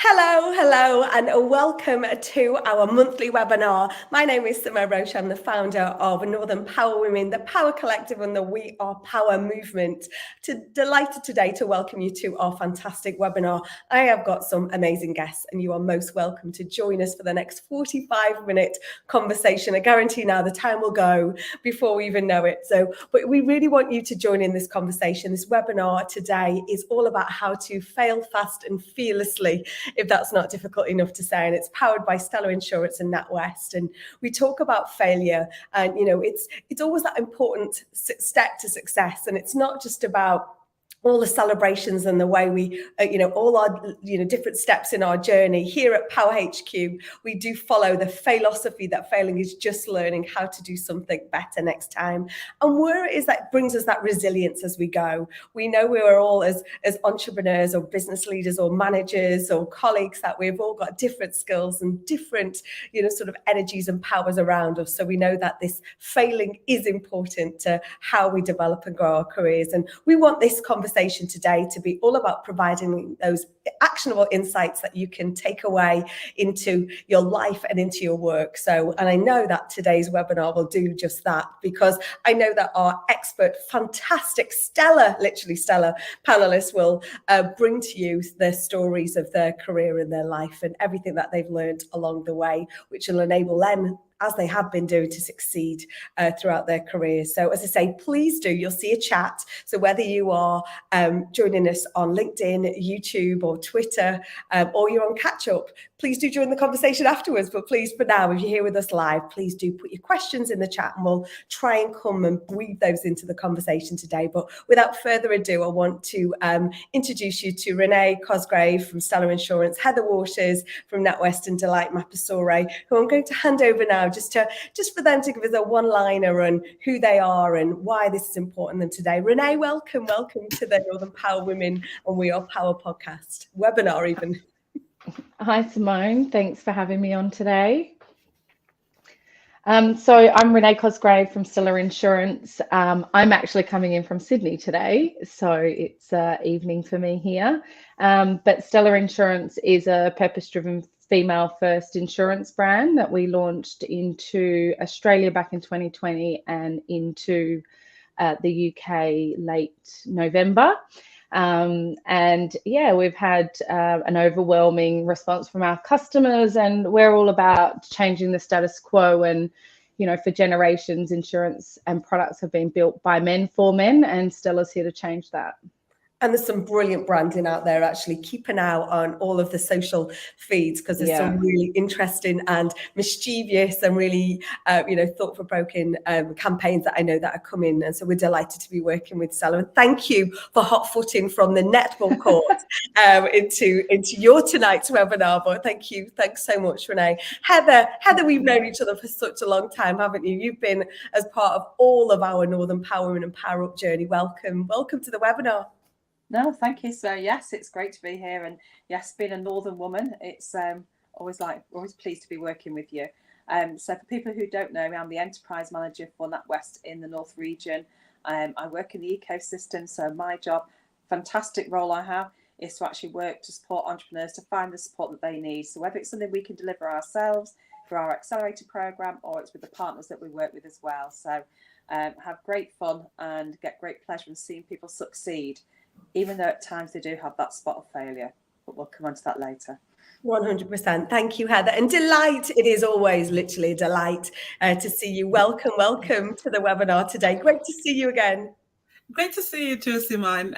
Hello, and welcome to our monthly webinar. My name is Summer Roche. I'm the founder of Northern Power Women, the Power Collective, and the We Are Power movement. Delighted today to welcome you to our fantastic webinar. I have got some amazing guests, and you are most welcome to join us for the next 45-minute conversation. I guarantee now the time will go before we even know it. But we really want you to join in this conversation. This webinar today is all about how to fail fast and fearlessly, if that's not difficult enough to say. And it's powered by Stella Insurance and NatWest. And we talk about failure, and it's always that important step to success. And it's not just about all the celebrations and the way we, all our, different steps in our journey. Here at Power HQ, we do follow the failosophy that failing is just learning how to do something better next time. And where it is that brings us that resilience as we go. We know we are all as entrepreneurs or business leaders or managers or colleagues, that we've all got different skills and different, sort of energies and powers around us. So we know that this failing is important to how we develop and grow our careers. And we want this conversation today to be all about providing those actionable insights that you can take away into your life and into your work. And I know that today's webinar will do just that, because I know that our expert, fantastic Stella panelists will bring to you their stories of their career and their life and everything that they've learned along the way, which will enable them, as they have been doing, to succeed throughout their careers. So as I say, please do, you'll see a chat. So whether you are joining us on LinkedIn, YouTube or Twitter, or you're on catch up, please do join the conversation afterwards. But please, for now, if you're here with us live, please do put your questions in the chat and we'll try and come and weave those into the conversation today. But without further ado, I want to introduce you to Renee Cosgrave from Stella Insurance, Heather Waters from NatWest, and Delight Mapasure, who I'm going to hand over now just for them to give us a one-liner on who they are and why this is important to them today. Renee, welcome to the Northern Power Women and We Are Power podcast webinar even. Hi Simone, thanks for having me on today. So I'm Renee Cosgrave from Stella Insurance. I'm actually coming in from Sydney today, so it's evening for me here. But Stella Insurance is a purpose-driven female-first insurance brand that we launched into Australia back in 2020 and into the UK late November. And yeah, we've had an overwhelming response from our customers, and we're all about changing the status quo. And for generations, insurance and products have been built by men for men, and Stella's here to change that. And there's some brilliant branding out there. Actually, keep an eye on all of the social feeds, because there's some really interesting and mischievous and really, thought-provoking campaigns that I know that are coming. And so we're delighted to be working with Stella. And thank you for hot-footing from the netball court into your tonight's webinar. But thanks so much, Renee. Heather, we've known each other for such a long time, haven't you? You've been as part of all of our Northern Power and Power Up journey. Welcome to the webinar. No, thank you. So yes, it's great to be here, and yes, being a Northern woman, it's always pleased to be working with you. So for people who don't know me, I'm the enterprise manager for NatWest in the North region. I work in the ecosystem, so my job, fantastic role I have, is to actually work to support entrepreneurs to find the support that they need. So whether it's something we can deliver ourselves through our accelerator program, or it's with the partners that we work with as well. So have great fun and get great pleasure in seeing people succeed, even though at times they do have that spot of failure. But we'll come on to that later. 100%. Thank you, Heather. And delight, it is always literally a delight to see you. Welcome to the webinar today. Great to see you again. Great to see you too, Simone.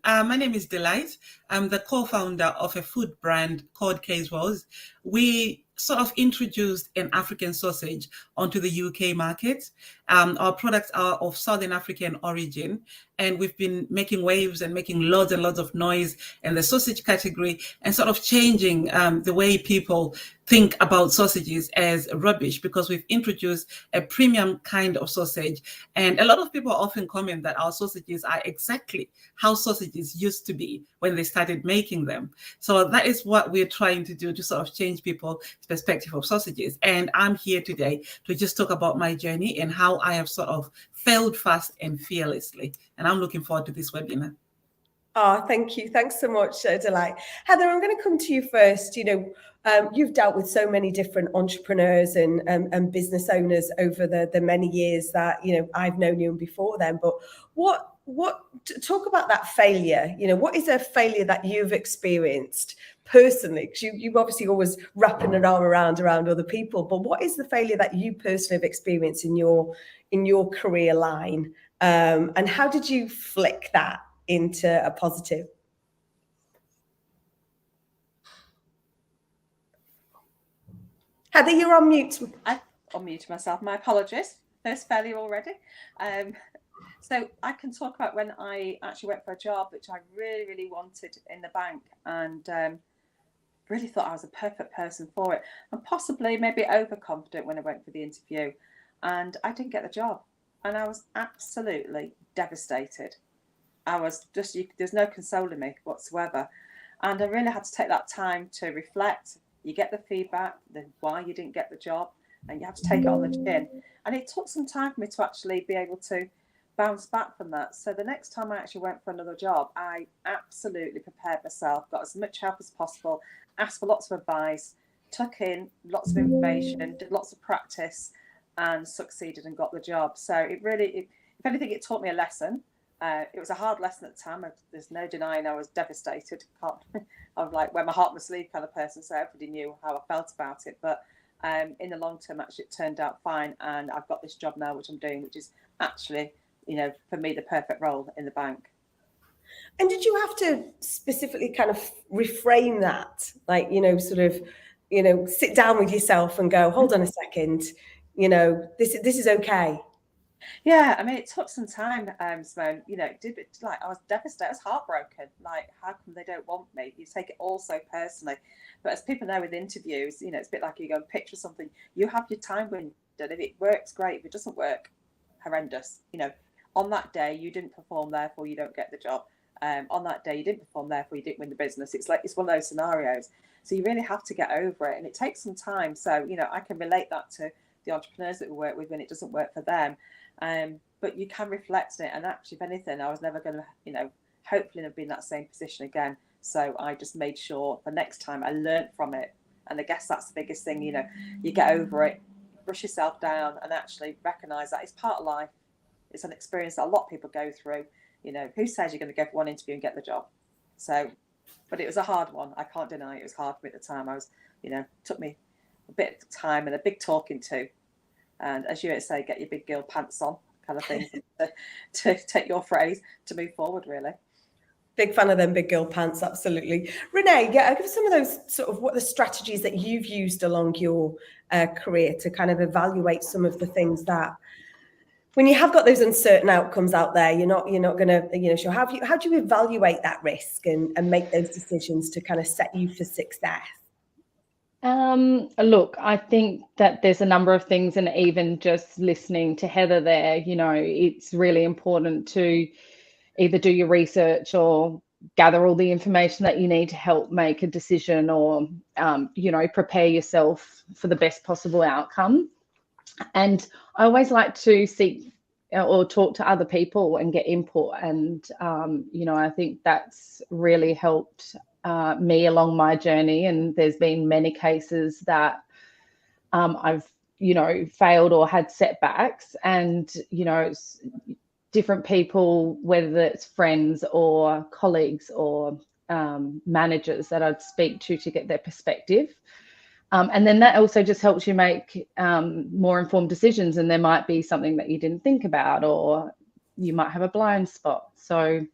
My name is Delight. I'm the co-founder of a food brand called Casewells. We sort of introduced an African sausage onto the UK market. Our products are of Southern African origin, and we've been making waves and making loads and loads of noise in the sausage category, and sort of changing the way people think about sausages as rubbish, because we've introduced a premium kind of sausage. And a lot of people often comment that our sausages are exactly how sausages used to be when they started making them. So that is what we're trying to do, to sort of change people's perspective of sausages. And I'm here today to just talk about my journey and how I have sort of failed fast and fearlessly. And I'm looking forward to this webinar. Oh, thank you. Thanks so much, Delight. Heather, I'm going to come to you first. You've dealt with so many different entrepreneurs and business owners over the many years that, I've known you and before then. But what talk about that failure? What is a failure that you've experienced personally? Because you've obviously always wrapping an arm around other people. But what is the failure that you personally have experienced in your career line? And how did you flick that into a positive? Heather, you're on mute. I unmuted myself. My apologies. First failure already. So I can talk about when I actually went for a job which I really, really wanted in the bank, and really thought I was a perfect person for it, and possibly maybe overconfident when I went for the interview, and I didn't get the job, and I was absolutely devastated. I was just, there's no consoling me whatsoever. And I really had to take that time to reflect. You get the feedback, then why you didn't get the job, and you have to take it on the chin. And it took some time for me to actually be able to bounce back from that. So the next time I actually went for another job, I absolutely prepared myself, got as much help as possible, asked for lots of advice, took in lots of information, did lots of practice, and succeeded and got the job. So it really, if anything, it taught me a lesson. It was a hard lesson at the time. There's no denying I was devastated. I was like, wear my heart on my sleeve kind of person, so everybody knew how I felt about it. But in the long term, actually, it turned out fine. And I've got this job now, which I'm doing, which is actually, for me, the perfect role in the bank. And did you have to specifically kind of reframe that? Like, sort of, sit down with yourself and go, hold on a second, this is okay. Yeah, I mean, it took some time, Simone. I was devastated. I was heartbroken. Like, how come they don't want me? You take it all so personally. But as people know with interviews, it's a bit like you go and picture something. You have your time window. If it works, great. If it doesn't work, horrendous. On that day, you didn't perform, therefore you don't get the job. On that day, you didn't perform, therefore you didn't win the business. It's one of those scenarios. So you really have to get over it. And it takes some time. So, I can relate that to the entrepreneurs that we work with when it doesn't work for them. But you can reflect on it, and actually, if anything, I was never going to, hopefully never be in that same position again. So I just made sure for next time I learned from it. And I guess that's the biggest thing, you get over it, brush yourself down, and actually recognise that it's part of life. It's an experience that a lot of people go through. Who says you're going to go for one interview and get the job? So, but it was a hard one. I can't deny it was hard for me at the time. I was, took me a bit of time and a big talking to. And as you say, get your big girl pants on kind of thing to take your phrase to move forward, really. Big fan of them big girl pants, absolutely. Renee, give us some of those sort of what the strategies that you've used along your career to kind of evaluate some of the things that when you have got those uncertain outcomes out there, you're not going to, sure. How do you evaluate that risk and make those decisions to kind of set you for success? Look, I think that there's a number of things, and even just listening to Heather there, it's really important to either do your research or gather all the information that you need to help make a decision, or, prepare yourself for the best possible outcome. And I always like to seek or talk to other people and get input. And, I think that's really helped me along my journey. And there's been many cases that I've, failed or had setbacks, and, different people, whether it's friends or colleagues or managers that I'd speak to get their perspective. And then that also just helps you make more informed decisions, and there might be something that you didn't think about, or you might have a blind spot. So,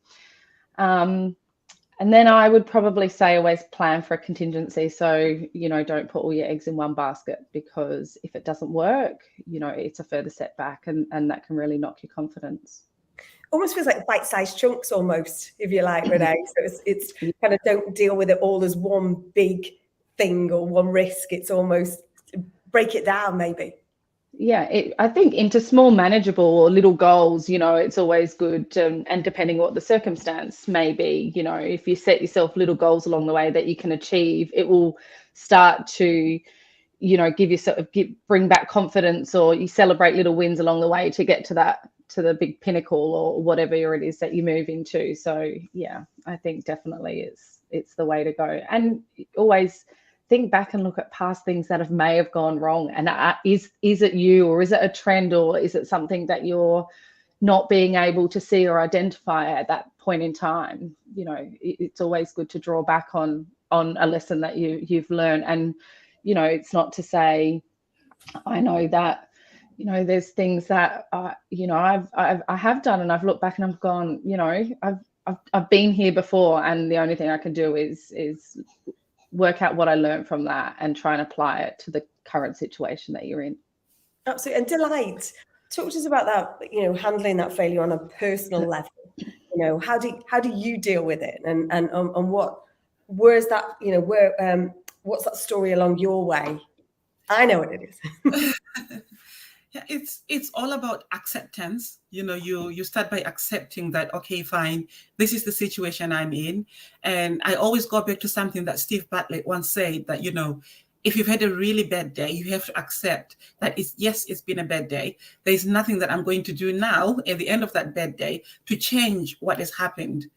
and then I would probably say always plan for a contingency. So, don't put all your eggs in one basket, because if it doesn't work, it's a further setback, and that can really knock your confidence. Almost feels like bite-sized chunks almost, if you like, Renee. So it's kind of don't deal with it all as one big thing or one risk. It's almost break it down, maybe. Yeah, I think into small, manageable or little goals, it's always good. And depending what the circumstance may be, if you set yourself little goals along the way that you can achieve, it will start to, give you bring back confidence, or you celebrate little wins along the way to get to that the big pinnacle or whatever it is that you move into. So yeah, I think definitely it's the way to go. And always think back and look at past things that may have gone wrong, and is it you, or is it a trend, or is it something that you're not being able to see or identify at that point in time? You know, it's always good to draw back on a lesson that you've learned. And it's not to say, I know that there's things that I have done, and I've looked back and I've gone, I've been here before, and the only thing I can do is work out what I learned from that and try and apply it to the current situation that you're in. Absolutely. And Delight, talk to us about that, handling that failure on a personal level. How do you deal with it, and where's that, what's that story along your way? I know what it is. Yeah, it's all about acceptance. You start by accepting that, okay, fine, this is the situation I'm in. And I always go back to something that Steve Bartlett once said, that, if you've had a really bad day, you have to accept that it's been a bad day. There's nothing that I'm going to do now at the end of that bad day to change what has happened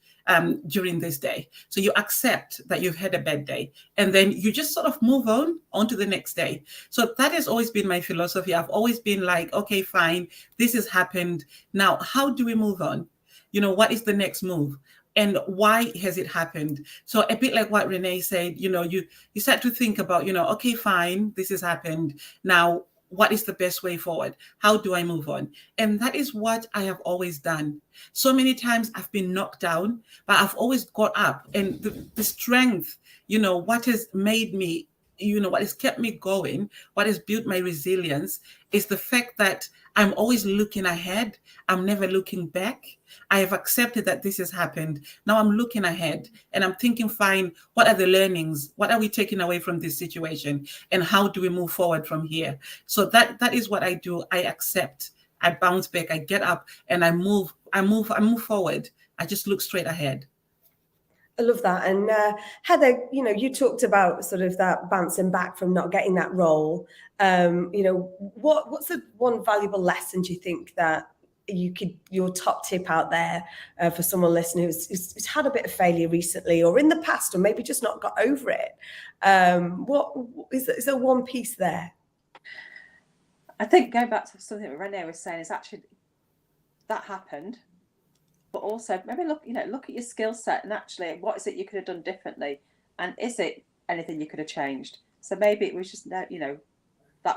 during this day. So you accept that you've had a bad day, and then you just sort of move on to the next day. So that has always been my philosophy. I've always been like, okay, fine, this has happened. Now, how do we move on? What is the next move? And why has it happened? So a bit like what Renee said, you start to think about, okay, fine, this has happened. Now, what is the best way forward? How do I move on? And that is what I have always done. So many times I've been knocked down, but I've always got up. And the strength, what has made me, what has kept me going, what has built my resilience is the fact that I'm always looking ahead. I'm never looking back. I have accepted that this has happened. Now I'm looking ahead and I'm thinking, fine, what are the learnings? What are we taking away from this situation? And how do we move forward from here? So that is what I do. I accept, I bounce back, I get up, and I move forward. I just look straight ahead. I love that. And Heather, you talked about sort of that bouncing back from not getting that role. What's the one valuable lesson do you think that your top tip out there for someone listening who's had a bit of failure recently, or in the past, or maybe just not got over it? What is there one piece there? I think going back to something that Renee was saying is actually that happened. But also maybe look at your skill set, and actually what is it you could have done differently, and is it anything you could have changed? So maybe it was just that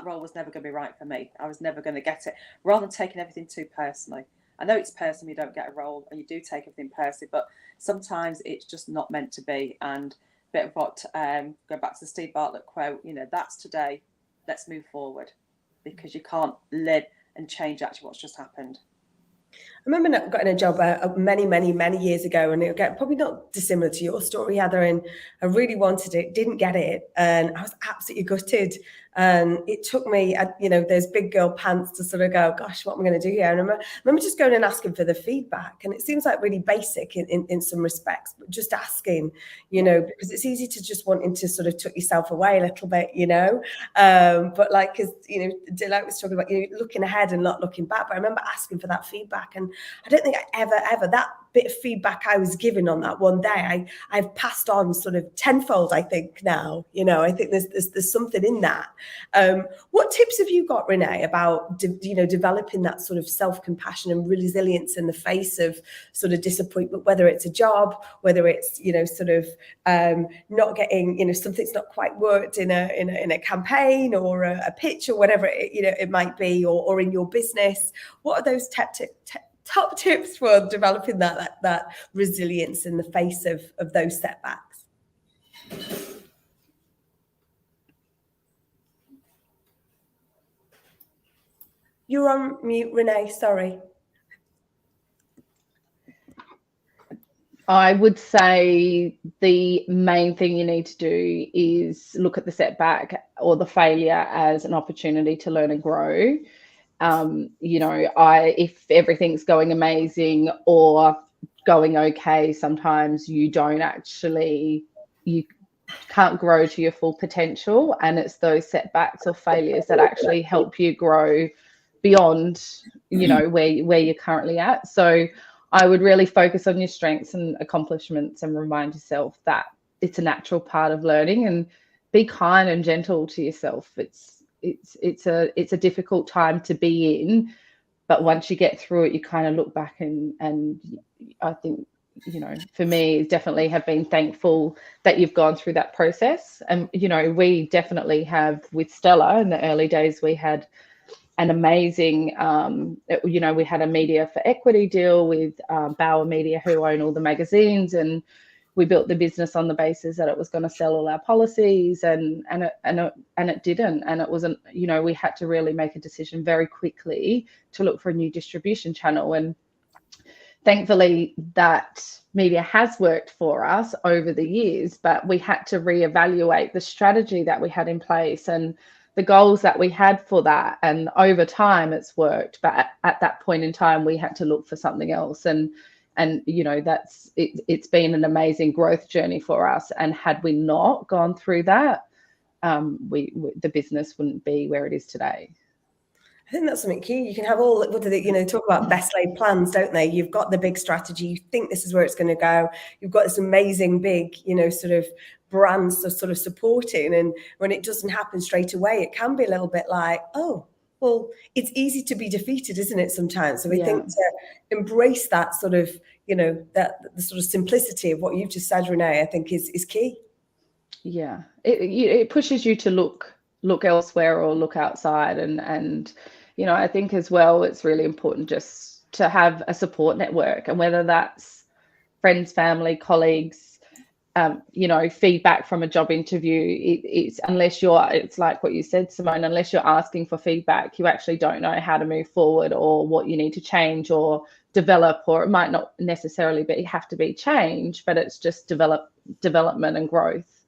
role was never going to be right for me. I was never going to get it, rather than taking everything too personally. I know it's personal, you don't get a role and you do take everything personally, but sometimes it's just not meant to be. And a bit of what, go back to the Steve Bartlett quote, that's today, let's move forward, because you can't live and change actually what's just happened. I remember getting a job many years ago, and it probably not dissimilar to your story, Heather, and I really wanted it, didn't get it, and I was absolutely gutted. And it took me, those big girl pants to sort of go, gosh, what am I going to do here? And I remember just going and asking for the feedback, and it seems like really basic in some respects, but just asking, because it's easy to just wanting to sort of tuck yourself away a little bit, but like, because, Delight was talking about, looking ahead and not looking back, but I remember asking for that feedback, and I don't think I ever, that bit of feedback I was given on that one day, I've passed on sort of tenfold, I think now, I think there's something in that. What tips have you got, Renee, about developing that sort of self-compassion and resilience in the face of sort of disappointment, whether it's a job, whether it's sort of not getting something's not quite worked in a campaign or a pitch or whatever it might be, or in your business? What are those top tips for developing that resilience in the face of those setbacks? You're on mute, Renee, sorry. I would say the main thing you need to do is look at the setback or the failure as an opportunity to learn and grow. If everything's going amazing or going okay, sometimes you can't grow to your full potential, and it's those setbacks or failures that actually help you grow beyond, where you're currently at. So I would really focus on your strengths and accomplishments and remind yourself that it's a natural part of learning, and be kind and gentle to yourself. It's a difficult time to be in, but once you get through it, you kind of look back and I think, for me, definitely have been thankful that you've gone through that process. And, we definitely have with Stella in the early days, we had an amazing, we had a media for equity deal with Bauer Media, who own all the magazines, and we built the business on the basis that it was going to sell all our policies, and it didn't. And it wasn't, we had to really make a decision very quickly to look for a new distribution channel. And thankfully that media has worked for us over the years, but we had to reevaluate the strategy that we had in place and the goals that we had for that. And over time it's worked, but at that point in time we had to look for something else. And it's been an amazing growth journey for us. And had we not gone through that, the business wouldn't be where it is today. I think that's something key. You can have all, talk about best laid plans, don't they? You've got the big strategy. You think this is where it's going to go. You've got this amazing big, sort of brands sort of supporting. And when it doesn't happen straight away, it can be a little bit like, oh, well, it's easy to be defeated, isn't it, sometimes? So we think to embrace that sort of, that the sort of simplicity of what you've just said, Renee, I think is key. Yeah. It pushes you to look elsewhere or look outside. And I think as well, it's really important just to have a support network, and whether that's friends, family, colleagues, feedback from a job interview. It's like what you said, Simone, unless you're asking for feedback, you actually don't know how to move forward or what you need to change or develop, or it might not necessarily have to be change, but it's just development and growth.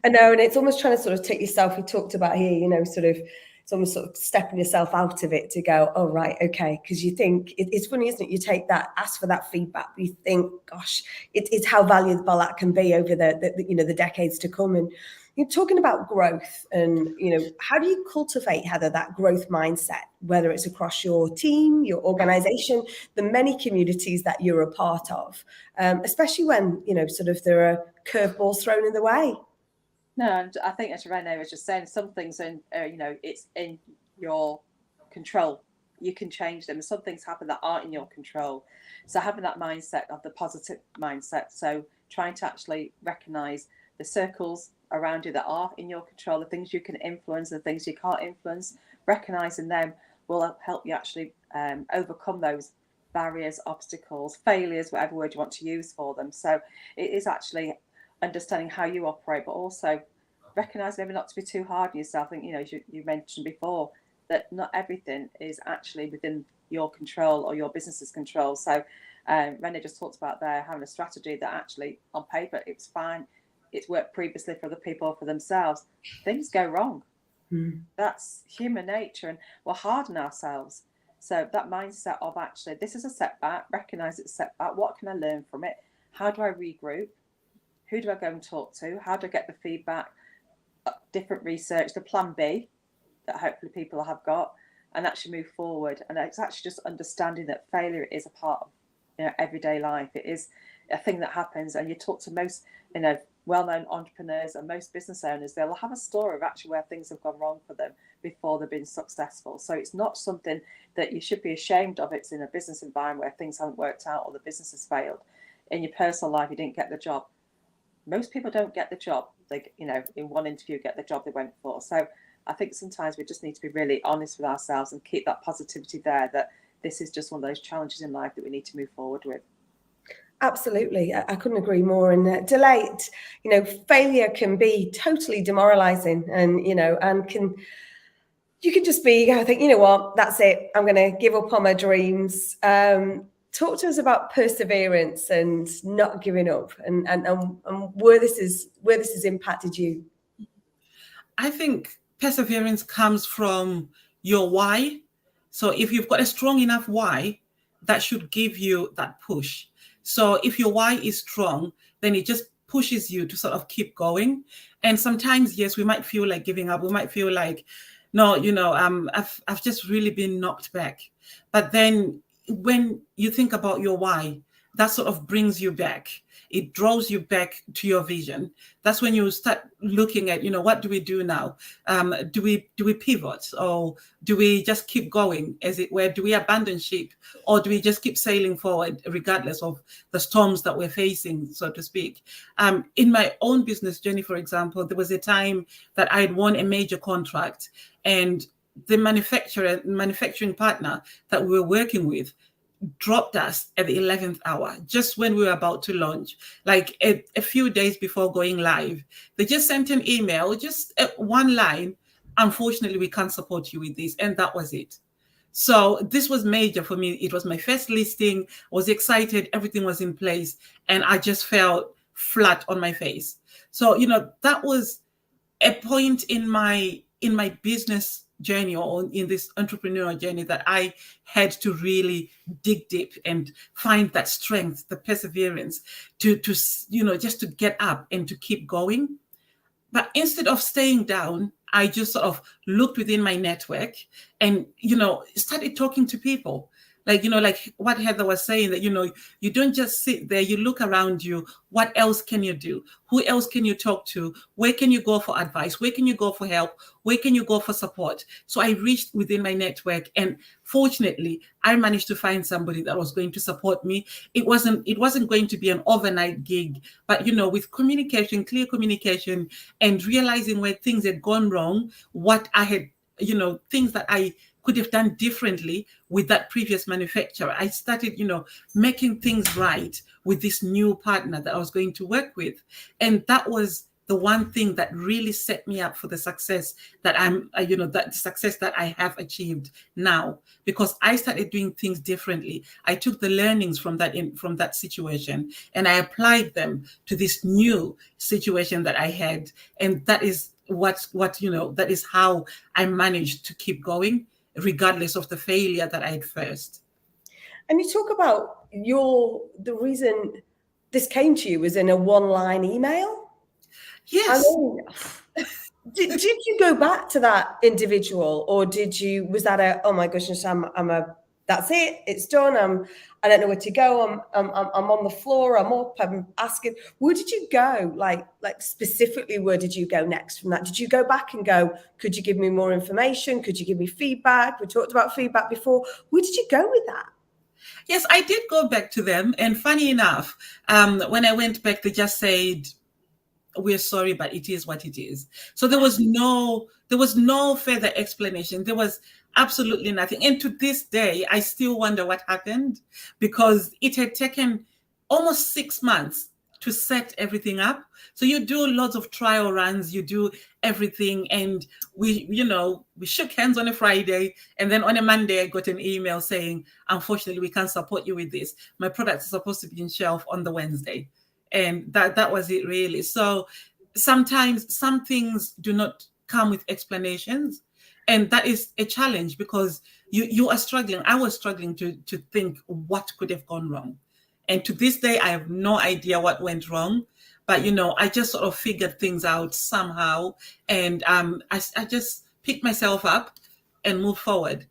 I know, and it's almost trying to sort of take yourself, we talked about here, it's almost sort of stepping yourself out of it to go, oh, right, okay. Because you think, it's funny, isn't it? You take that, ask for that feedback, but you think, gosh, it's how valuable that can be over the decades to come. And you're talking about growth and, how do you cultivate, Heather, that growth mindset, whether it's across your team, your organization, the many communities that you're a part of, especially when, there are curveballs thrown in the way? No, I think as Renee was just saying, some things it's in your control. You can change them. Some things happen that aren't in your control. So having that mindset of the positive mindset. So trying to actually recognize the circles around you that are in your control, the things you can influence, the things you can't influence, recognizing them will help you actually overcome those barriers, obstacles, failures, whatever word you want to use for them. So it is actually understanding how you operate, but also recognize maybe not to be too hard on yourself. I think, as you mentioned before, that not everything is actually within your control or your business's control. So Renee just talked about there having a strategy that actually on paper it's fine, it's worked previously for other people or for themselves. Things go wrong. That's human nature, and we're hard on ourselves. So that mindset of actually, this is a setback, recognize it's a setback, what can I learn from it, how do I regroup, who do I go and talk to? How do I get the feedback, different research, the plan B that hopefully people have got, and actually move forward? And it's actually just understanding that failure is a part of everyday life. It is a thing that happens. And you talk to most well-known entrepreneurs and most business owners, they'll have a story of actually where things have gone wrong for them before they've been successful. So it's not something that you should be ashamed of. It's in a business environment where things haven't worked out or the business has failed. In your personal life, you didn't get the job. Most people don't get the job. They, in one interview, get the job they went for. So I think sometimes we just need to be really honest with ourselves and keep that positivity there, that this is just one of those challenges in life that we need to move forward with. Absolutely. I couldn't agree more. And Delight, failure can be totally demoralizing and, you can just be, I think, that's it. I'm going to give up on my dreams. Talk to us about perseverance and not giving up, and where this has impacted you. I think perseverance comes from your why. So if you've got a strong enough why, that should give you that push. So if your why is strong, then it just pushes you to sort of keep going. And sometimes, yes, we might feel like giving up. We might feel like no, I've just really been knocked back. But then when you think about your why, that sort of brings you back. It draws you back to your vision. That's when you start looking at, what do we do now? Do we pivot, or do we just keep going, as it were? Do we abandon ship, or do we just keep sailing forward regardless of the storms that we're facing, so to speak? In my own business journey, for example, there was a time that I had won a major contract, and the manufacturing partner that we were working with dropped us at the 11th hour, just when we were about to launch, like a few days before going live. They just sent an email, just one line: unfortunately, we can't support you with this. And that was it. So this was major for me. It was my first listing. I was excited. Everything was in place. And I just felt flat on my face. So, that was a point in my business journey, or in this entrepreneurial journey, that I had to really dig deep and find that strength, the perseverance to just to get up and to keep going. But instead of staying down, I just sort of looked within my network and, started talking to people. Like what Heather was saying, that, you don't just sit there, you look around you. What else can you do? Who else can you talk to? Where can you go for advice? Where can you go for help? Where can you go for support? So I reached within my network, and fortunately, I managed to find somebody that was going to support me. It wasn't going to be an overnight gig, but, with communication, clear communication, and realizing where things had gone wrong, what I had, things that I could have done differently with that previous manufacturer. I started, making things right with this new partner that I was going to work with. And that was the one thing that really set me up for the success that that success that I have achieved now, because I started doing things differently. I took the learnings from that situation, and I applied them to this new situation that I had. And that is that is how I managed to keep going, regardless of the failure that I had first. And you talk about the reason this came to you was in a one-line email. Yes. I mean, did you go back to that individual, or was that oh my goodness, that's it, it's done. I don't know where to go. I'm on the floor. I'm up. I'm asking. Where did you go? Like specifically, where did you go next from that? Did you go back and go, could you give me more information? Could you give me feedback? We talked about feedback before. Where did you go with that? Yes, I did go back to them. And funny enough, when I went back, they just said, we're sorry, but it is what it is. So there was no further explanation. There was absolutely nothing. And to this day, I still wonder what happened, because it had taken almost 6 months to set everything up. So you do lots of trial runs, you do everything. And we shook hands on a Friday. And then on a Monday, I got an email saying, unfortunately, we can't support you with this. My products are supposed to be on shelf on the Wednesday. And that was it, really. So sometimes some things do not come with explanations. And that is a challenge, because you are struggling. I was struggling to think what could have gone wrong. And to this day, I have no idea what went wrong. But, I just sort of figured things out somehow. And I just picked myself up and moved forward.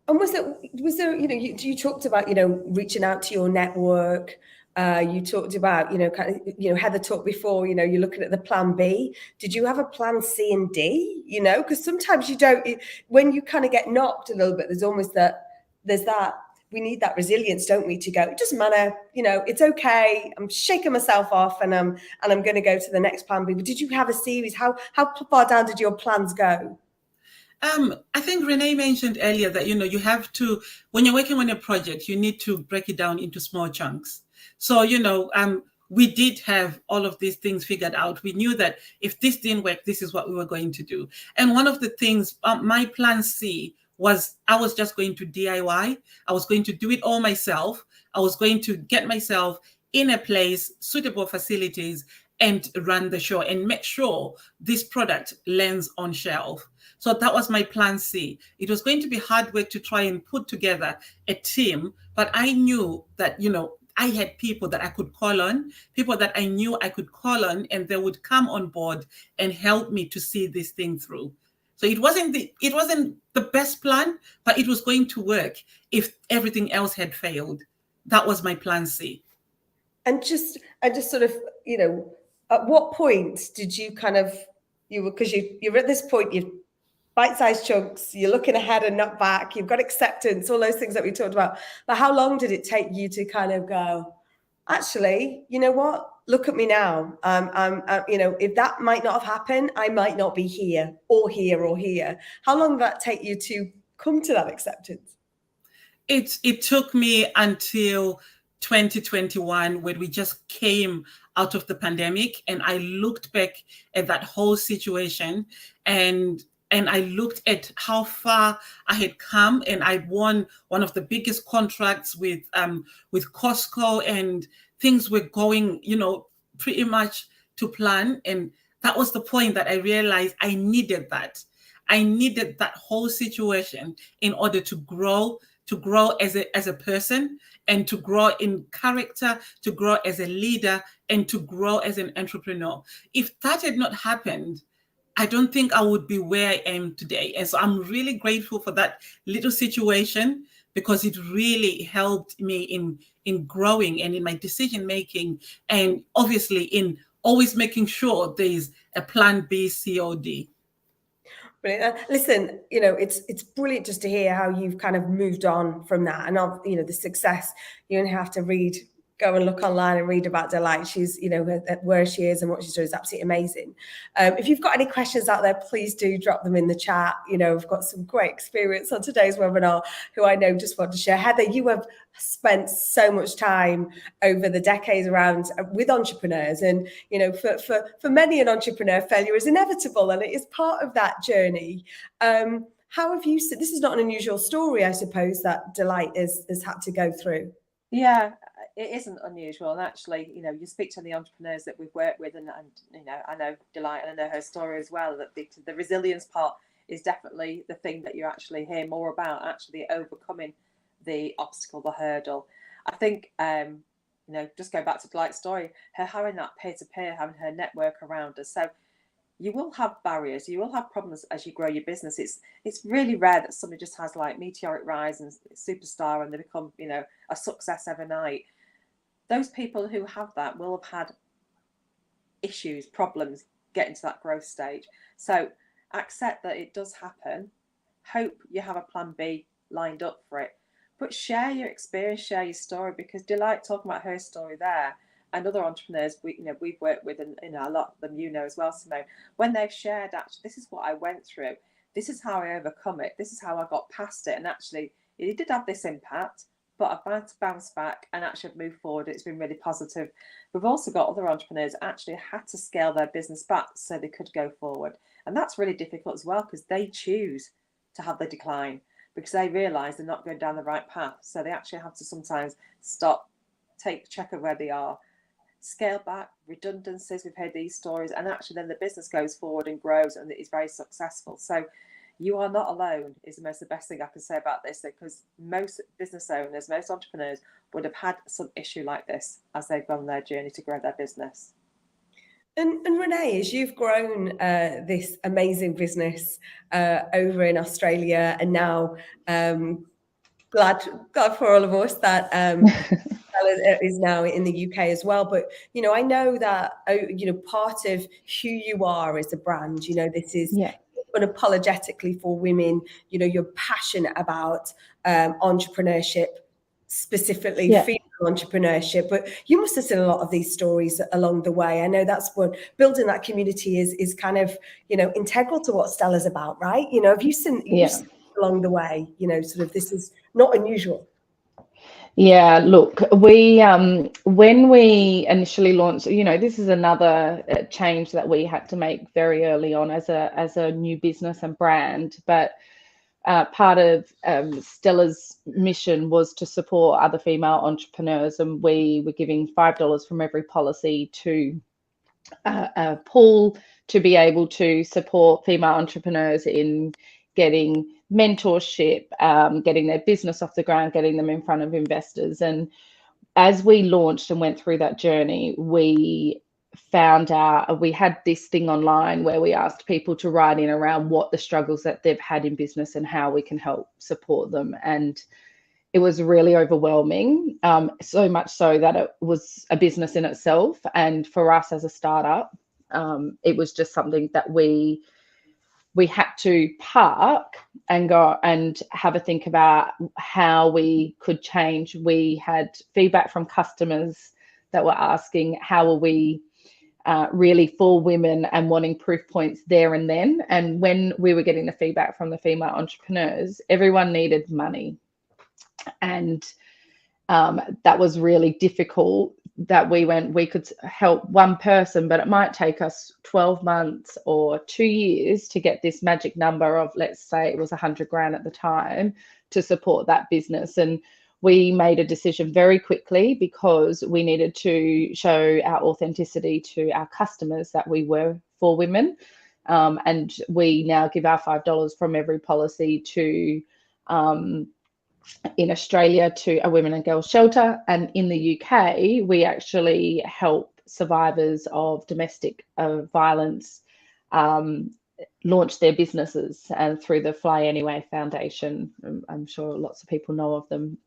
And was there, you talked about, reaching out to your network. You talked about, Heather talked before, you're looking at the plan B. Did you have a plan C and D? Because sometimes you don't, when you kind of get knocked a little bit, there's that, we need that resilience, don't we, to go, it doesn't matter, it's okay. I'm shaking myself off and I'm going to go to the next plan B. But did you have a series? How far down did your plans go? I think Renee mentioned earlier that, you have to, when you're working on a project, you need to break it down into small chunks. So, we did have all of these things figured out. We knew that if this didn't work, this is what we were going to do. And one of the things, my plan C was, I was just going to DIY. I was going to do it all myself. I was going to get myself in a place, suitable facilities, and run the show and make sure this product lands on shelf. So that was my plan C. It was going to be hard work to try and put together a team, but I knew that, I had people that I could call on, people that I knew I could call on, and they would come on board and help me to see this thing through. So it wasn't the best plan, but it was going to work if everything else had failed. That was my plan C. And just sort of, at what point did you kind of, because you're at this point, you've bite-sized chunks, you're looking ahead and not back, you've got acceptance, all those things that we talked about. But how long did it take you to kind of go, actually, you know what? Look at me now. If that might not have happened, I might not be here or here or here. How long did that take you to come to that acceptance? It took me until 2021, when we just came out of the pandemic, and I looked back at that whole situation, and I looked at how far I had come, and I'd won one of the biggest contracts with Costco, and things were going, pretty much to plan. And that was the point that I realized I needed that. I needed that whole situation in order to grow as a person, and to grow in character, to grow as a leader, and to grow as an entrepreneur. If that had not happened, I don't think I would be where I am today. And so I'm really grateful for that little situation, because it really helped me in growing and in my decision making, and obviously in always making sure there's a plan B, C, or D. Brilliant. Listen, it's brilliant just to hear how you've kind of moved on from that, and the success. You only have to go and look online and read about Delight. She's, where she is and what she's doing is absolutely amazing. If you've got any questions out there, please do drop them in the chat. We've got some great experience on today's webinar who I know just want to share. Heather, you have spent so much time over the decades around with entrepreneurs, and for many an entrepreneur, failure is inevitable and it is part of that journey. How have you, this is not an unusual story, I suppose, that Delight has had to go through? Yeah, it isn't unusual. And actually, you speak to the entrepreneurs that we've worked with, and I know Delight, and I know her story as well, that the resilience part is definitely the thing that you actually hear more about, actually overcoming the obstacle, the hurdle. I think, just go back to Delight's story, her having that peer-to-peer, having her network around her. So you will have barriers, you will have problems as you grow your business. It's really rare that somebody just has like meteoric rise and superstar and they become, a success overnight. Those people who have that will have had issues, problems getting to that growth stage. So accept that it does happen. Hope you have a plan B lined up for it. But share your experience, share your story, because Delight talking about her story there, and other entrepreneurs we've worked with, and a lot of them as well, Simone, when they've shared, actually, this is what I went through, this is how I overcome it, this is how I got past it, and actually it did have this impact, but I've had to bounce back and actually move forward. It's been really positive. We've also got other entrepreneurs actually had to scale their business back so they could go forward, and that's really difficult as well, because they choose to have the decline because they realise they're not going down the right path. So they actually have to sometimes stop, take check of where they are, scale back, redundancies. We've heard these stories, and actually then the business goes forward and grows and it is very successful. So you are not alone is the best thing I can say about this, because most business owners, most entrepreneurs would have had some issue like this as they've gone their journey to grow their business. And Renee, as you've grown this amazing business over in Australia, and now glad for all of us that Stella is now in the UK as well. But I know that part of who you are as a brand, this is unapologetically for women. You're passionate about entrepreneurship, specifically female entrepreneurship, but you must have seen a lot of these stories along the way. I know that's what building that community is kind of integral to what Stella's about, right? Have you seen along the way, sort of, this is not unusual? Yeah, look, we when we initially launched, this is another change that we had to make very early on as a new business and brand. But part of Stella's mission was to support other female entrepreneurs, and we were giving $5 from every policy to a pool to be able to support female entrepreneurs in getting mentorship, getting their business off the ground, getting them in front of investors. And as we launched and went through that journey, we found out, we had this thing online where we asked people to write in around what the struggles that they've had in business and how we can help support them. And it was really overwhelming, so much so that it was a business in itself. And for us as a startup, it was just something that we had to park and go and have a think about how we could change. We had feedback from customers that were asking, how are we really for women, and wanting proof points there and then. And when we were getting the feedback from the female entrepreneurs, everyone needed money. And that was really difficult, that we could help one person, but it might take us 12 months or 2 years to get this magic number of, let's say it was 100 grand at the time, to support that business. And we made a decision very quickly, because we needed to show our authenticity to our customers that we were for women. And we now give our $5 from every policy to in Australia to a women and girls shelter, and in the UK we actually help survivors of domestic violence launch their businesses, and through the Fly Anyway Foundation. I'm sure lots of people know of them.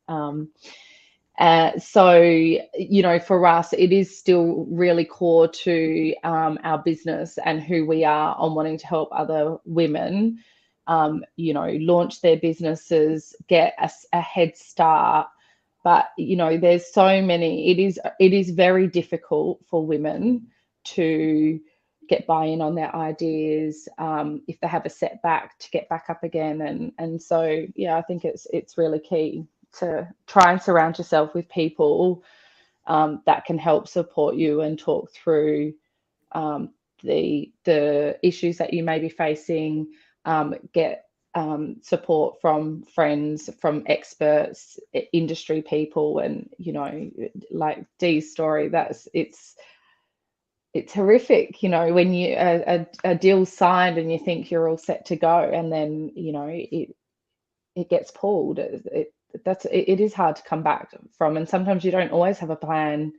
So, you know, for us, it is still really core to our business and who we are, on wanting to help other women you know, launch their businesses, get a head start. But, you know, there's so many, it is very difficult for women to get buy-in on their ideas, if they have a setback, to get back up again. And so, yeah, I think it's really key to try and surround yourself with people that can help support you and talk through the issues that you may be facing. Get support from friends, from experts, industry people. And, you know, like Dee's story, it's horrific, you know, when you a deal's signed and you think you're all set to go, and then, you know, it gets pulled. It is hard to come back from. And sometimes you don't always have a plan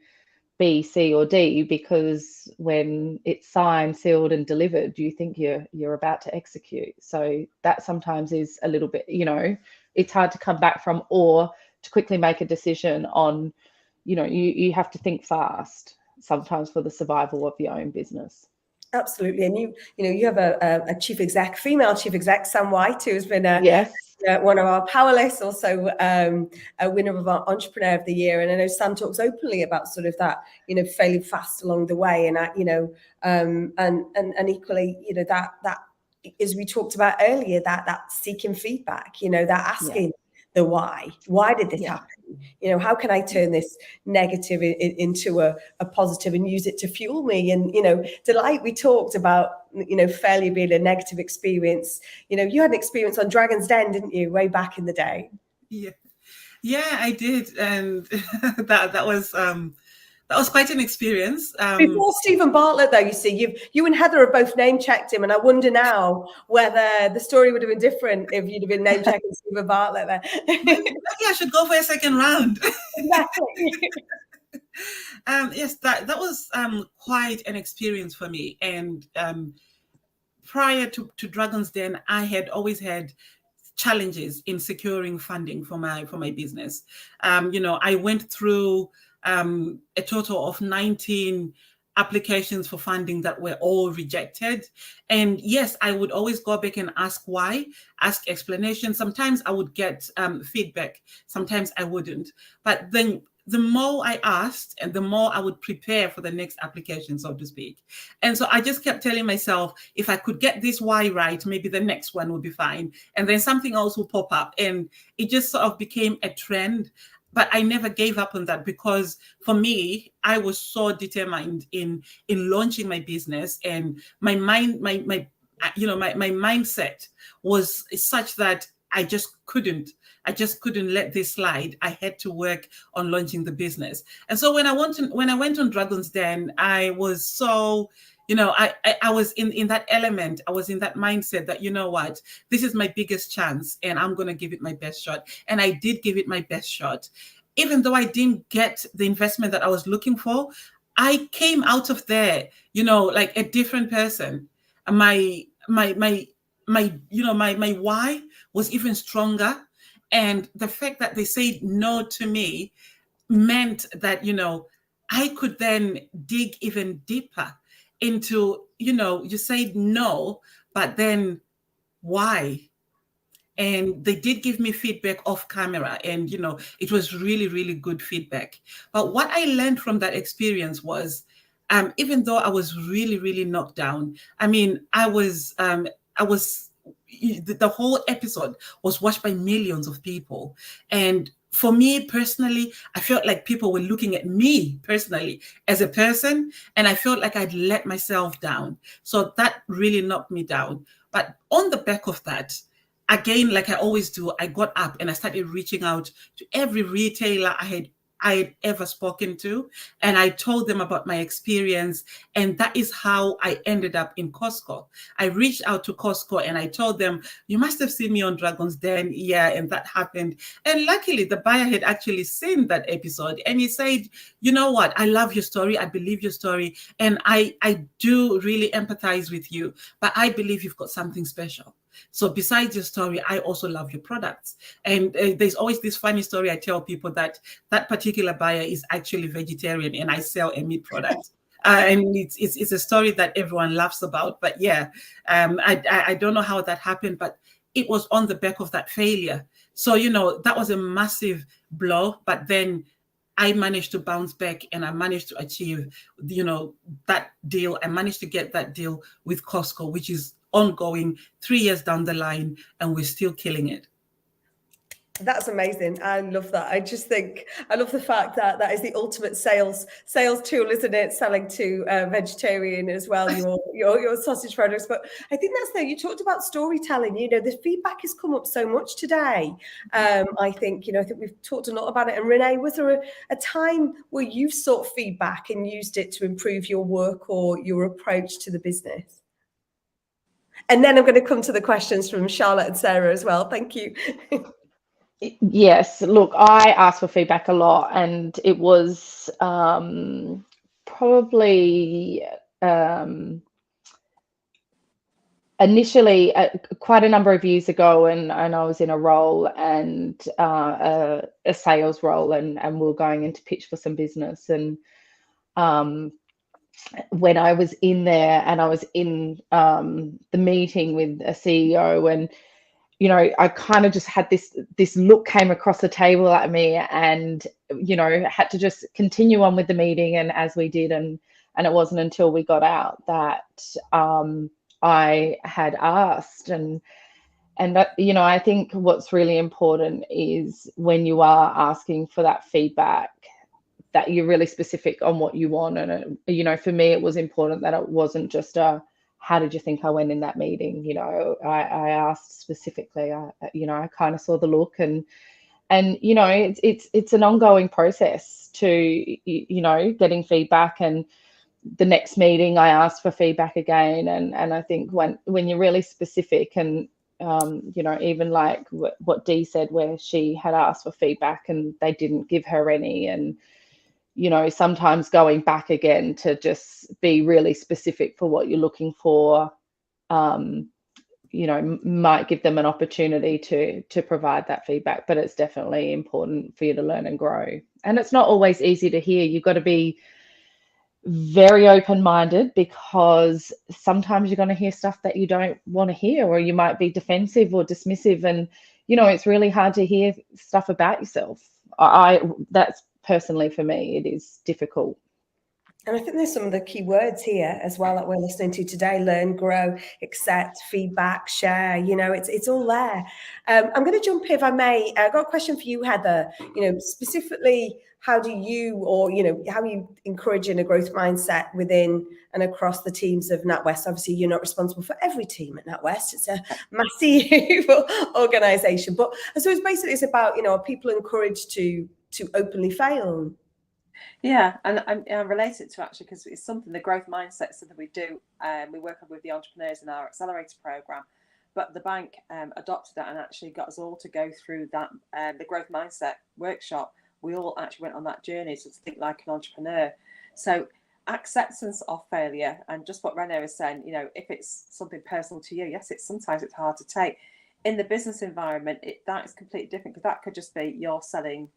B, C, or D, because when it's signed, sealed, and delivered, you think you're about to execute. So that sometimes is a little bit, you know, it's hard to come back from, or to quickly make a decision on, you know, you have to think fast sometimes for the survival of your own business. Absolutely. And you have a chief exec, female chief exec, Sam White, who has been yes. One of our panellists, also a winner of our Entrepreneur of the Year. And I know Sam talks openly about sort of that, you know, failing fast along the way, and you know, and equally, you know, that as we talked about earlier, that seeking feedback, you know, that asking the why did this happen? You know, how can I turn this negative into a positive and use it to fuel me? And, you know, Delight, we talked about, you know, failure being a negative experience. You know, you had an experience on Dragon's Den, didn't you, way back in the day? Yeah, I did. And that was quite an experience. Before Stephen Bartlett, though, you see, you and Heather have both name-checked him, and I wonder now whether the story would have been different if you'd have been name-checking Stephen Bartlett there. Maybe I should go for a second round. Exactly. Yes, that was quite an experience for me. And prior to Dragon's Den, I had always had challenges in securing funding for my business. You know, I went through a total of 19 applications for funding that were all rejected. And yes, I would always go back and ask why, ask explanations. Sometimes I would get feedback, sometimes I wouldn't. But then the more I asked, and the more I would prepare for the next application, so to speak. And so I just kept telling myself, if I could get this why right, maybe the next one would be fine. And then something else will pop up. And it just sort of became a trend. But I never gave up on that, because for me, I was so determined in launching my business, and my mindset was such that I just couldn't let this slide. I had to work on launching the business. And so when I went on Dragon's Den, I was so, you know, I was in that element. I was in that mindset that, you know what, this is my biggest chance and I'm going to give it my best shot. And I did give it my best shot. Even though I didn't get the investment that I was looking for, I came out of there, like a different person. My why was even stronger. And the fact that they said no to me meant that, I could then dig even deeper into, you said no, but then why? And they did give me feedback off camera, and it was really, really good feedback. But what I learned from that experience was, even though I was really, really knocked down, I mean, I was the whole episode was watched by millions of people. And for me personally, I felt like people were looking at me personally as a person, and I felt like I'd let myself down. So that really knocked me down. But on the back of that, again, like I always do, I got up and I started reaching out to every retailer I had ever spoken to. And I told them about my experience. And that is how I ended up in Costco. I reached out to Costco and I told them, you must have seen me on Dragon's Den. Yeah, and that happened. And luckily, the buyer had actually seen that episode. And he said, you know what? I love your story. I believe your story. And I do really empathize with you. But I believe you've got something special. So besides your story, I also love your products. And there's always this funny story I tell people that particular buyer is actually vegetarian and I sell a meat product. And it's a story that everyone laughs about. But yeah, I don't know how that happened, but it was on the back of that failure. So, that was a massive blow. But then I managed to bounce back and I managed to achieve, that deal. I managed to get that deal with Costco, which is ongoing 3 years down the line, and we're still killing it. That's amazing. I love that. I just think I love the fact that that is the ultimate sales tool, isn't it? Selling to vegetarian as well, your sausage products. But I think you talked about storytelling. The feedback has come up so much today. I think we've talked a lot about it. And Renee, was there a time where you sought feedback and used it to improve your work or your approach to the business? And then I'm going to come to the questions from Charlotte and Sarah as well. Thank you. Yes, look, I asked for feedback a lot, and it was probably initially quite a number of years ago, and I was in a role and a sales role, and we were going in to pitch for some business. And when I was in there and I was in the meeting with a CEO, and I kind of just had this look came across the table at me, and had to just continue on with the meeting. And as we did, and it wasn't until we got out that I had asked, and I think what's really important is when you are asking for that feedback, that you're really specific on what you want. And for me, it was important that it wasn't just how did you think I went in that meeting? I asked specifically. I kind of saw the look, and it's an ongoing process to getting feedback. And the next meeting, I asked for feedback again, and I think when you're really specific, and even like what Dee said, where she had asked for feedback and they didn't give her any, and sometimes going back again to just be really specific for what you're looking for, might give them an opportunity to provide that feedback. But it's definitely important for you to learn and grow. And it's not always easy to hear. You've got to be very open-minded, because sometimes you're going to hear stuff that you don't want to hear, or you might be defensive or dismissive. And, it's really hard to hear stuff about yourself. That's personally, for me, it is difficult. And I think there's some of the key words here as well that we're listening to today: learn, grow, accept, feedback, share. It's all there. I'm going to jump, if I may. I've got a question for you, Heather. Specifically, how do you, or how are you encouraging a growth mindset within and across the teams of NatWest? Obviously, you're not responsible for every team at NatWest. It's a massive organisation, but I suppose basically it's about are people encouraged to openly fail? Yeah, and I relate it to, actually, because it's something, the growth mindset, something we do. We work with the entrepreneurs in our accelerator program, but the bank adopted that and actually got us all to go through that, the growth mindset workshop. We all actually went on that journey to think like an entrepreneur. So acceptance of failure, and just what Renee was saying, you know, if it's something personal to you, yes, sometimes it's hard to take. In the business environment, that is completely different, because that could just be you're selling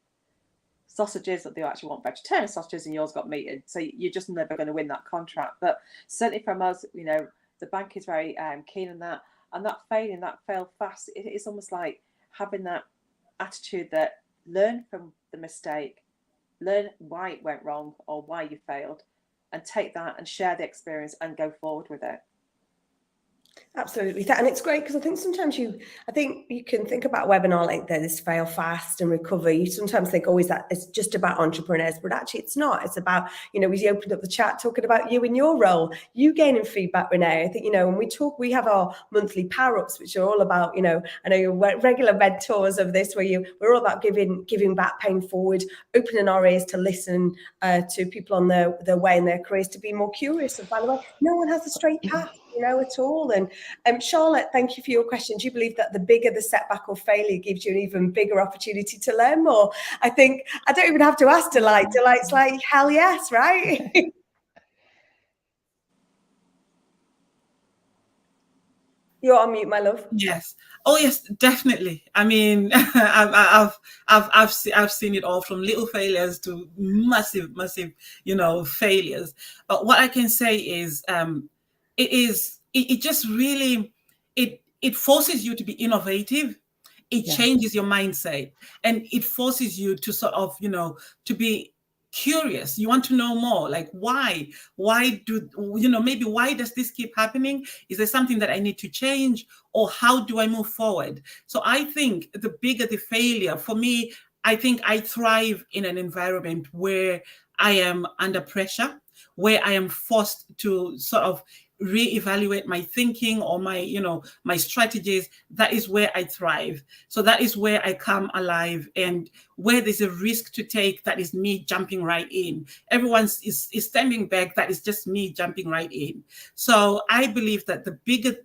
sausages that they actually want vegetarian sausages and yours got meat in, so you're just never going to win that contract. But certainly from us, you know, the bank is very keen on that, and that fail fast, it is almost like having that attitude that learn from the mistake, learn why it went wrong or why you failed, and take that and share the experience and go forward with it. Absolutely. And it's great because I think sometimes you can think about a webinar like this, fail fast and recover. You sometimes think, oh, is that it's just about entrepreneurs, but actually it's not. It's about, you know, we opened up the chat talking about you in your role, you gaining feedback, Renee. I think, you know, when we talk, we have our monthly power ups, which are all about, you know, I know you're regular mentors of this, where we're all about giving back, paying forward, opening our ears to listen to people on their way in their careers, to be more curious. And by the way, no one has a straight path, you know, at all. And Charlotte, thank you for your question. Do you believe that the bigger the setback or failure gives you an even bigger opportunity to learn more? I think I don't even have to ask Delight. Delight's like, hell yes, right? You're on mute, my love. Yes. Oh, yes, definitely. I mean, I've seen it all, from little failures to massive, you know, failures. But what I can say is, it just really, it forces you to be innovative. It changes your mindset, and it forces you to sort of, you know, to be curious. You want to know more, like why do, you know, maybe why does this keep happening? Is there something that I need to change, or how do I move forward? So I think the bigger the failure, for me, I think I thrive in an environment where I am under pressure, where I am forced to sort of reevaluate my thinking or my, you know, my strategies. That is where I thrive. So that is where I come alive, and where there's a risk to take, that is me jumping right in. Everyone is standing back, that is just me jumping right in. So I believe that the bigger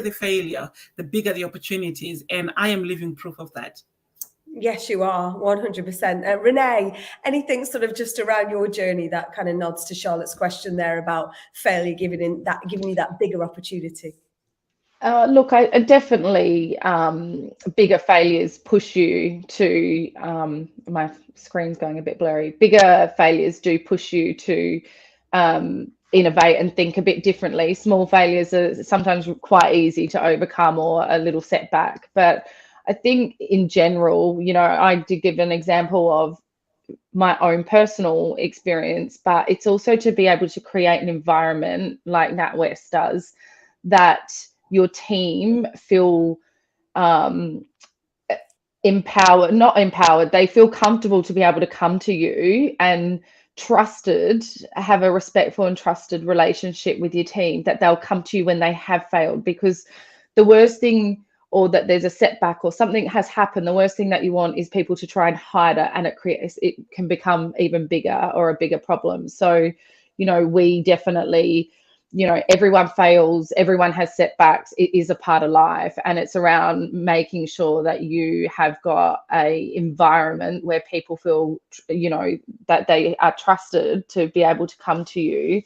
the failure, the bigger the opportunities, and I am living proof of that. Yes, you are, 100%. Renee, anything sort of just around your journey that kind of nods to Charlotte's question there about failure giving you that bigger opportunity? Look, I definitely, bigger failures push you to, my screen's going a bit blurry. Bigger failures do push you to innovate and think a bit differently. Small failures are sometimes quite easy to overcome, or a little setback. But I think in general, you know, I did give an example of my own personal experience, but it's also to be able to create an environment like NatWest does, that your team feel empowered, not empowered, they feel comfortable to be able to come to you and trusted, have a respectful and trusted relationship with your team, that they'll come to you when they have failed. Because the worst thing, or that there's a setback or something has happened, the worst thing that you want is people to try and hide it, and it can become even bigger, or a bigger problem. So, you know, we definitely, you know, everyone fails, everyone has setbacks. It is a part of life, and it's around making sure that you have got a environment where people feel, you know, that they are trusted to be able to come to you.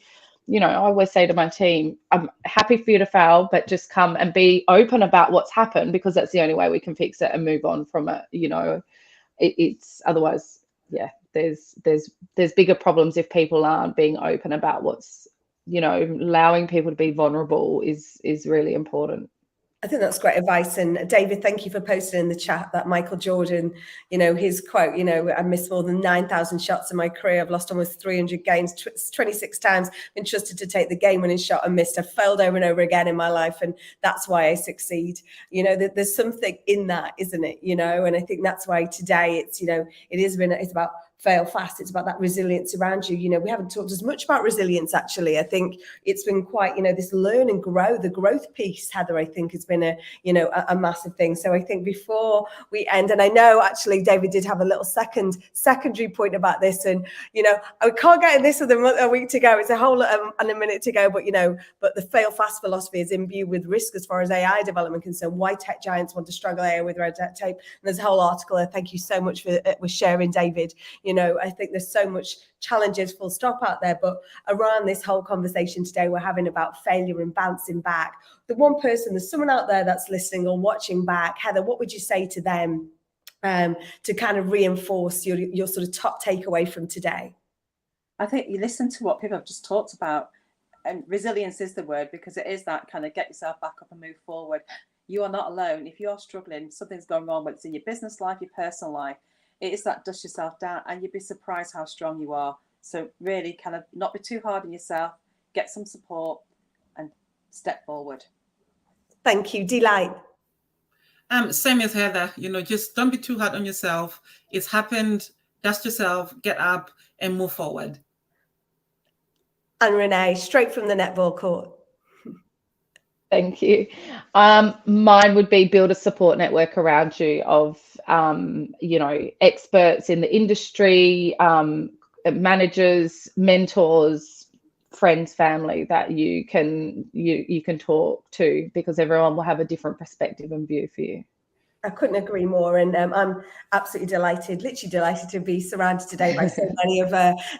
You know, I always say to my team, I'm happy for you to fail, but just come and be open about what's happened, because that's the only way we can fix it and move on from it. You know, it's otherwise, yeah, there's bigger problems if people aren't being open about what's, you know, allowing people to be vulnerable is really important. I think that's great advice. And David, thank you for posting in the chat that Michael Jordan, you know, his quote, you know, I missed more than 9,000 shots in my career. I've lost almost 300 games, 26 times, been trusted to take the game-winning shot and missed. I've failed over and over again in my life, and that's why I succeed. You know, there's something in that, isn't it? You know, and I think that's why today it's, you know, it's about fail fast. It's about that resilience around you. You know, we haven't talked as much about resilience, actually. I think it's been quite, you know, this learn and grow, the growth piece, Heather, I think has been a massive thing. So I think before we end, and I know actually David did have a little secondary point about this, and I can't get in this with a week to go. It's a whole and a minute to go, but the fail fast philosophy is imbued with risk as far as AI development concerned. Why tech giants want to struggle AI with red tape? And there's a whole article there. Thank you so much for sharing, David. I think there's so much challenges full stop out there, but around this whole conversation today we're having about failure and bouncing back, there's someone out there that's listening or watching back. Heather, what would you say to them to kind of reinforce your sort of top takeaway from today? I think you listen to what people have just talked about, and resilience is the word, because it is that kind of get yourself back up and move forward. You are not alone. If you're struggling, something's going wrong, whether it's in your business life, your personal life, it is that dust yourself down, and you'd be surprised how strong you are. So really kind of not be too hard on yourself, get some support and step forward. Thank you. Delight. Same as Heather, just don't be too hard on yourself. It's happened, dust yourself, get up and move forward. And Renee, straight from the netball court. Thank you. Mine would be build a support network around you of, experts in the industry, managers, mentors, friends, family that you can talk to, because everyone will have a different perspective and view for you. I couldn't agree more, and I'm absolutely literally delighted to be surrounded today by so many of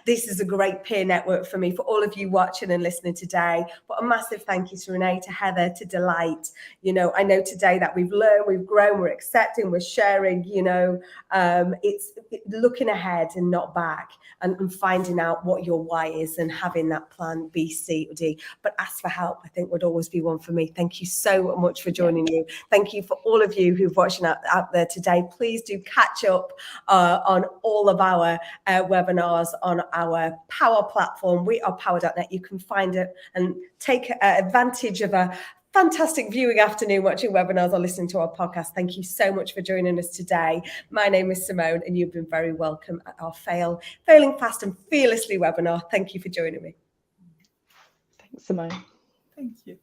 this is a great peer network for me, for all of you watching and listening today. But a massive thank you to Renee, to Heather, to Delight. I know today that we've learned, we've grown, we're accepting, we're sharing. It's looking ahead and not back, and finding out what your why is and having that plan B, C, or D. But ask for help, I think, would always be one for me. Thank you so much for joining you. Thank you for all of you who've watched out there today. Please do catch up on all of our webinars on our Power platform. We are power.net. You can find it and take advantage of a fantastic viewing afternoon watching webinars or listening to our podcast. Thank you so much for joining us today. My name is Simone, and you've been very welcome at our Failing Fast and Fearlessly webinar. Thank you for joining me. Thanks, Simone. Thank you.